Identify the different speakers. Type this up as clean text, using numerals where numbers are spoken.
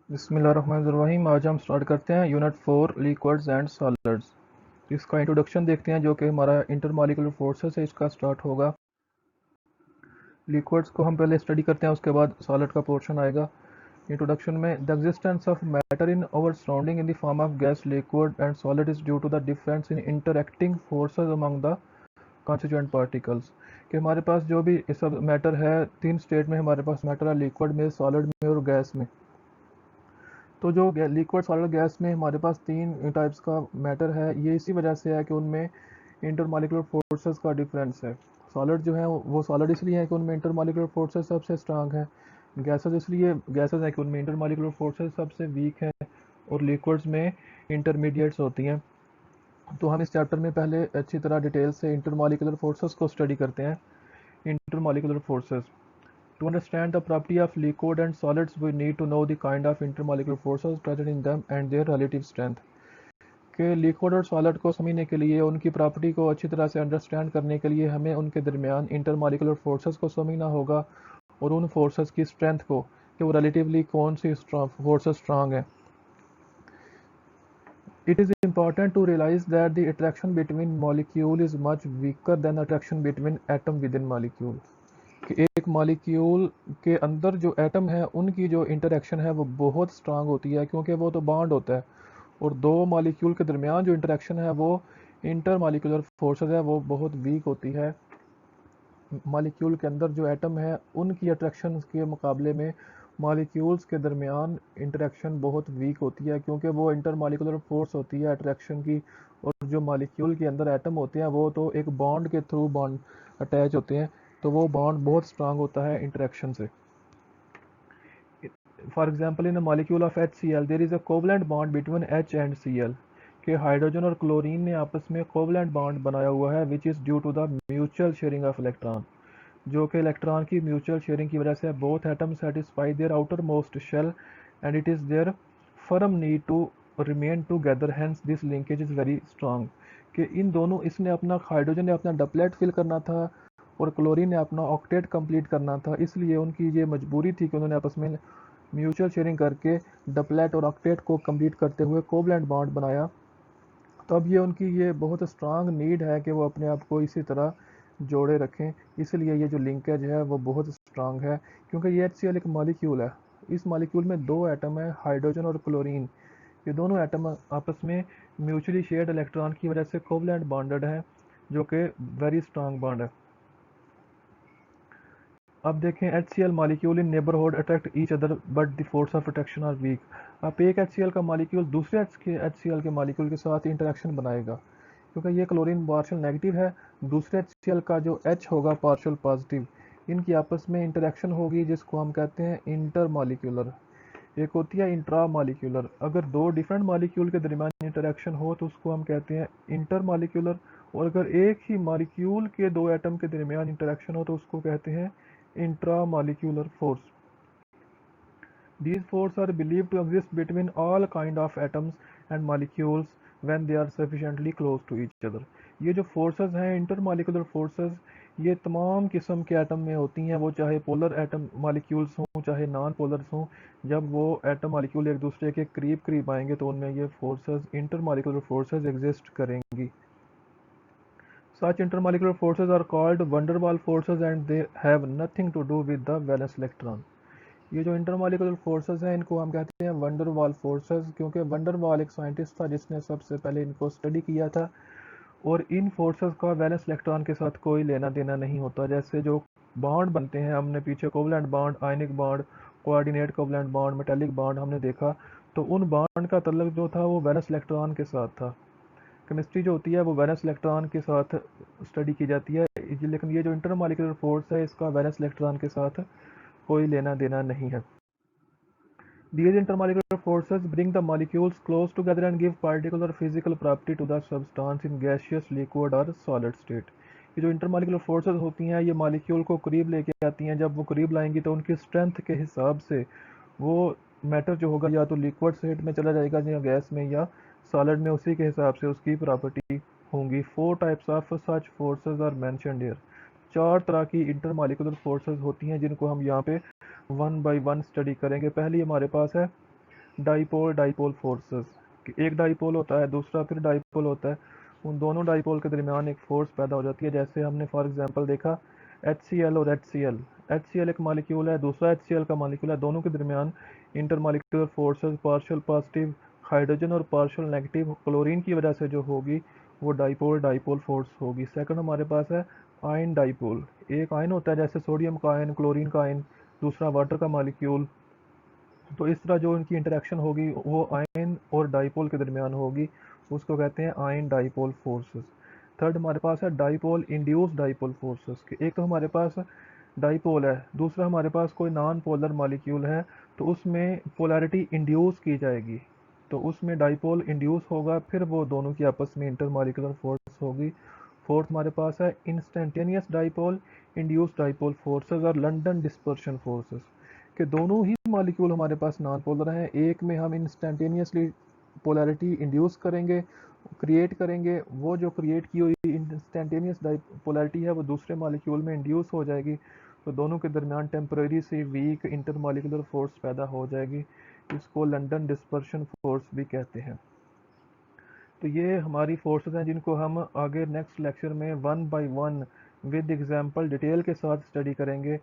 Speaker 1: बिस्मिल्लाहिर्रहमानिर्रहीम। आज हम स्टार्ट करते हैं यूनिट 4 लिक्विड्स एंड सॉलिड्स। इसका इंट्रोडक्शन देखते हैं जो कि हमारा इंटरमॉलिक्यूलर फोर्सेस है, इसका स्टार्ट होगा। लिक्विड्स को हम पहले स्टडी करते हैं, उसके बाद सॉलिड का पोर्शन आएगा। इंट्रोडक्शन में the existence of matter in our surrounding in the form of gas, liquid and solid is due to the difference in interacting forces among the constituent particles. कि हमारे पास जो भी सब मैटर है, तीन स्टेट में हमारे पास मैटर है, लिक्विड में, सॉलिड में और गैस में। तो जो लिक्विड सॉलिड गैस में हमारे पास तीन टाइप्स का मैटर है, ये इसी वजह से है कि उनमें इंटरमॉलिक्यूलर फोर्सेस का डिफरेंस है। सॉलिड जो है वो सॉलिड इसलिए है कि उनमें इंटरमॉलिक्यूलर फोर्सेस सबसे स्ट्रांग है। गैसेस इसलिए गैसेस है कि उनमें इंटरमॉलिक्यूलर फोर्सेस सबसे वीक है, और लिक्विड्स में इंटरमीडिएट्स होती हैं। तो हम इस चैप्टर में पहले अच्छी तरह डिटेल से इंटरमॉलिक्यूलर फोर्सेस को स्टडी करते हैं। Intermolecular forces, to understand the property of liquid and solids, we need to know the kind of intermolecular forces present in them and their relative strength. कि liquid और solid को समझने के लिए, उनकी प्रॉपर्टी को अच्छी तरह से अंडरस्टैंड करने के लिए हमें उनके दरमियान इंटरमॉलिक्यूलर फोर्सेस को समझना होगा, और उन फोर्सेस की स्ट्रेंथ को, कि वो रिलेटिवली कौन सी फोर्सेस स्ट्रांग है। It is important to realize that the attraction between molecule is much weaker than the attraction between atom within molecule. कि एक मॉलिक्यूल के अंदर जो एटम है, उनकी जो इंटरेक्शन है वो बहुत स्ट्रांग होती है, क्योंकि वो तो बॉन्ड होता है। और दो मॉलिक्यूल के दरमियान जो इंटरेक्शन है वो इंटर मॉलिक्यूलर फोर्सेस है, वो बहुत वीक होती है। मॉलिक्यूल के अंदर जो एटम है, उनकी अट्रैक्शन के मुकाबले में मॉलिक्यूल्स के दरमियान इंटरेक्शन बहुत वीक होती है, क्योंकि वो इंटर मॉलिक्यूलर फोर्स होती है अट्रैक्शन की। और जो मॉलिक्यूल के अंदर एटम होते हैं वो तो एक बॉन्ड के थ्रू बॉन्ड अटैच होते हैं, तो वो बॉन्ड बहुत स्ट्रांग होता है इंटरेक्शन से। For example, in molecule of HCl there is a covalent bond between H and Cl। के हाइड्रोजन और क्लोरीन ने आपस में कोवलेंट बॉन्ड बनाया हुआ है, which is due to the mutual sharing of electron. जो कि इलेक्ट्रॉन की म्यूचुअल शेयरिंग की वजह से both atom satisfy their outer most shell and it is their firm need to remain together, hence this linkage is very strong. कि इन दोनों, इसने अपना, हाइड्रोजन ने अपना डबलेट फिल करना था और क्लोरीन ने अपना ऑक्टेट कंप्लीट करना था, इसलिए उनकी ये मजबूरी थी कि उन्होंने आपस में म्यूचुअल शेयरिंग करके डबलेट और ऑक्टेट को कंप्लीट करते हुए कोवलेंट बॉन्ड बनाया। तो अब ये उनकी ये बहुत स्ट्रांग नीड है कि वो अपने आप को इसी तरह जोड़े रखें, इसलिए ये जो लिंकेज है वो बहुत स्ट्रांग है। क्योंकि ये HCl एक मॉलिक्यूल है, इस मॉलिक्यूल में दो एटम है, हाइड्रोजन और क्लोरीन। ये दोनों एटम आपस में म्यूचुअली शेयर्ड इलेक्ट्रॉन की वजह से कोवलेंट बॉन्डेड है, जो कि वेरी स्ट्रांग बॉन्ड है। अब देखें, HCl molecule in neighbourhood attract each other but the force of attraction are weak. अब एक HCl का मॉलिक्यूल दूसरे HCl के मॉलिक्यूल के साथ इंटरेक्शन बनाएगा, क्योंकि ये क्लोरीन पार्शियल नेगेटिव है, दूसरे HCl का जो H होगा पार्शियल पॉजिटिव। इनकी आपस में इंटरेक्शन होगी, जिसको हम कहते हैं इंटर मॉलिक्यूलर। एक होती है इंट्रा मॉलिक्यूलर। अगर दो डिफरेंट मॉलिक्यूल के दरमियान इंटरेक्शन हो तो उसको हम कहते हैं इंटर मॉलिक्यूलर। और अगर एक ही मॉलिक्यूल के दो एटम के दरमियान इंटरेक्शन हो तो उसको कहते हैं intramolecular force. These forces are believed to exist between all kind of atoms and molecules when they are sufficiently close to each other. ये जो फोर्सेस हैं इंटरमॉलिक्यूलर फोर्सेस, ये तमाम किस्म के एटम में होती हैं, वो चाहे पोलर एटम मॉलिक्यूल्स हों चाहे नॉन पोलर्स हों। जब वो एटम मॉलिक्यूल एक दूसरे के करीब करीब आएंगे तो उनमें ये फोर्सेस, इंटरमॉलिक्यूलर फोर्सेस एग्जिस्ट करेंगी। Such intermolecular forces are called van der Waals forces and they have nothing to do with the valence electron. ये जो इंटरमॉलिक्यूलर फोर्सेस हैं इनको हम कहते हैं van der Waals फोर्सेस, क्योंकि van der Waals एक साइंटिस्ट था जिसने सबसे पहले इनको स्टडी किया था। और इन फोर्सेस का वैलेंस इलेक्ट्रॉन के साथ कोई लेना देना नहीं होता। जैसे जो बॉन्ड बनते हैं, हमने पीछे covalent bond, ionic bond, coordinate covalent bond, metallic bond हमने देखा, तो उन बॉन्ड का तल्लुक जो था वो वैलेंस इलेक्ट्रॉन के साथ था। केमिस्ट्री जो होती है वो वैलेंस इलेक्ट्रॉन के साथ स्टडी की जाती है, लेकिन ये जो इंटरमॉलिक्यूलर फोर्स है इसका वैलेंस इलेक्ट्रॉन के साथ कोई लेना देना नहीं है। These intermolecular forces bring the molecules close together and give particular physical property to the substance in gaseous, liquid or solid state. ये जो इंटरमॉलिक्यूलर फोर्सेस होती हैं ये मॉलिक्यूल को करीब लेके आती हैं। जब वो करीब लाएंगी तो उनकी स्ट्रेंथ के हिसाब से वो मैटर जो होगा या तो लिक्विड स्टेट में चला जाएगा या गैस में या सॉलिड में, उसी के हिसाब से उसकी प्रॉपर्टी होंगी। 4 types of such forces are mentioned here. 4 तरह की इंटरमॉलिक्यूलर फोर्सेस होती हैं जिनको हम यहाँ पे वन बाय वन स्टडी करेंगे। पहली हमारे पास है डाइपोल डाइपोल फोर्सेस। एक डाइपोल होता है, दूसरा फिर डाइपोल होता है, उन दोनों डाइपोल के दरमियान एक फोर्स पैदा हो जाती है। जैसे हमने फॉर एग्जांपल देखा HCl और HCl। HCl एक मालिक्यूल है, दूसरा HCl का मालिक्यूल है, दोनों के दरमियान intermolecular forces partial positive hydrogen और पार्शियल नेगेटिव क्लोरीन की वजह से जो होगी वो डाइपोल डाइपोल फोर्स होगी। सेकंड हमारे पास है आयन डाइपोल। एक आयन होता है जैसे सोडियम का आयन, क्लोरीन का आयन, दूसरा वाटर का मालिक्यूल। तो इस तरह जो इनकी इंटरेक्शन होगी वो आयन और डाइपोल के दरमियान होगी, उसको कहते हैं आयन डाइपोल फोर्सेस। थर्ड हमारे पास है डाइपोल इंड्यूस डाइपोल फोर्सेस। एक तो हमारे पास डाइपोल है, दूसरा हमारे पास कोई नॉन पोलर मॉलिक्यूल है, तो उसमें पोलैरिटी इंड्यूस की जाएगी, तो उसमें डाइपोल इंड्यूस होगा, फिर वो दोनों की आपस में इंटर मॉलिक्यूलर फोर्स होगी। फोर्थ हमारे पास है instantaneous dipole induce dipole forces और लंदन डिस्पर्शन फोर्सेस, कि दोनों ही मॉलिक्यूल हमारे पास नॉन पोलर हैं। एक में हम इंस्टेंटेनियसली पोलैरिटी इंड्यूस करेंगे, क्रिएट करेंगे, वो जो क्रिएट की हुई इंस्टेंटेनियस पोलैरिटी है वो दूसरे मॉलिक्यूल में इंड्यूस हो जाएगी, तो दोनों के दरमियान टेम्परेरी सी वीक इंटरमॉलिक्यूलर फोर्स पैदा हो जाएगी। इसको लंदन डिस्पर्शन फोर्स भी कहते हैं। तो ये हमारी फोर्सेस हैं जिनको हम आगे नेक्स्ट लेक्चर में one by one with example detail के साथ स्टडी करेंगे